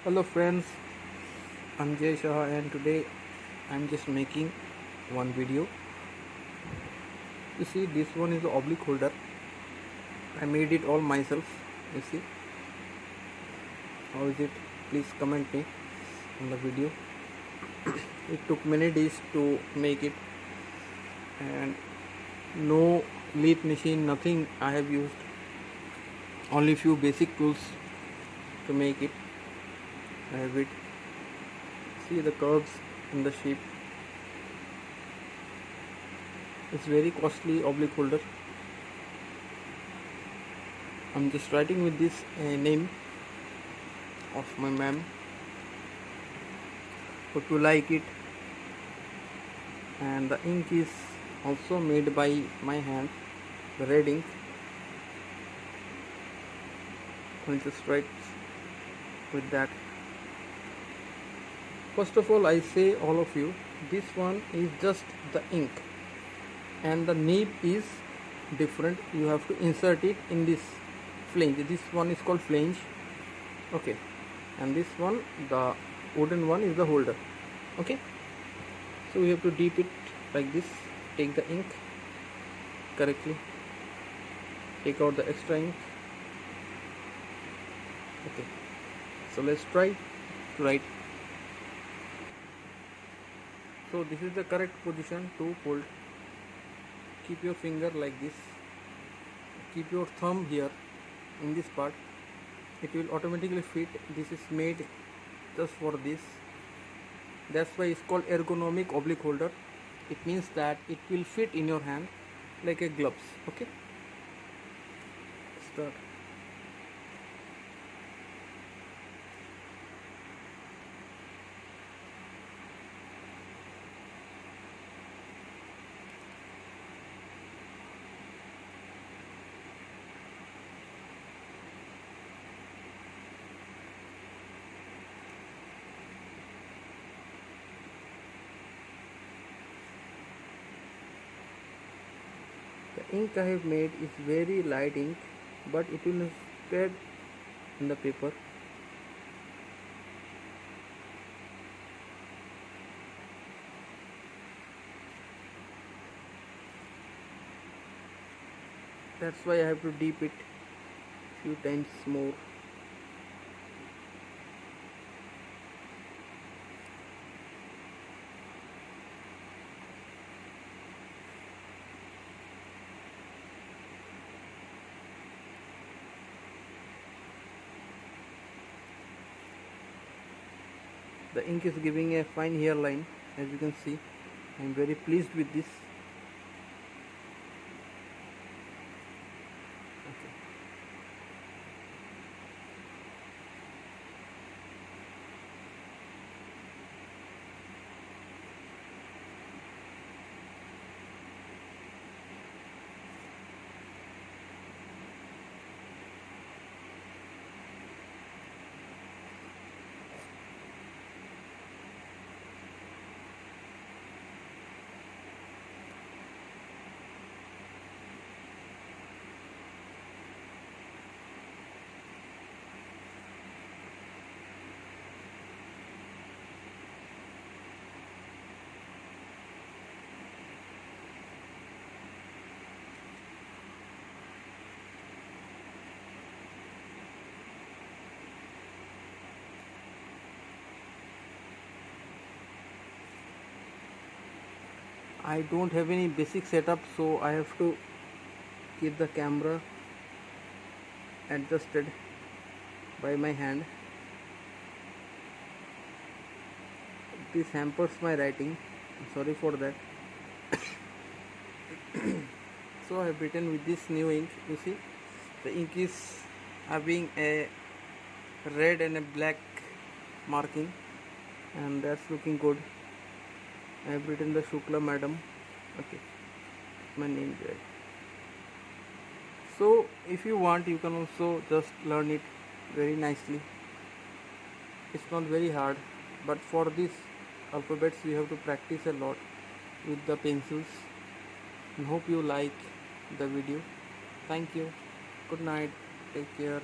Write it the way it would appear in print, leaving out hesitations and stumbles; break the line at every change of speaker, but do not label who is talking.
Hello friends, I'm Jay Shah and today I'm just making one video. You see, this one is the oblique holder. I made it all myself. You see, how is it? Please comment me on the video. It took many days to make it and no lathe machine, nothing I have used. Only few basic tools to make it. I have it. See the curves in the shape. It's very costly oblique holder. I'm just writing with this name of my ma'am. Hope you like it. And the ink is also made by my hand, the red ink. I'll just write with that. First of all, I say all of you, this one is just the ink and the nib is different. You have to insert it in this flange. This one is called flange, okay, and this one, the wooden one, is the holder. Okay, so we have to dip it like this. Take the ink correctly, take out the extra ink. Okay, so let's try to write. So this is the correct position to hold. Keep your finger like this, keep your thumb here in this part. It will automatically fit. This is made just for this. That's why it's called ergonomic oblique holder. It means that it will fit in your hand like a gloves. Okay, start. The ink I have made is very light ink, but it will spread in the paper. That's why I have to dip it few times more. The ink is giving a fine hairline, as you can see. I am very pleased with this. Okay. I don't have any basic setup, so I have to keep the camera adjusted by my hand. This hampers my writing. Sorry for that. So I have written with this new ink. You see, the ink is having a red and a black marking, and that's looking good. I have written the Shukla madam. Okay, my name there. So if you want, you can also just learn it very nicely. It's not very hard, but for these alphabets we have to practice a lot with the pencils. And hope you like the video. Thank you. Good night. Take care.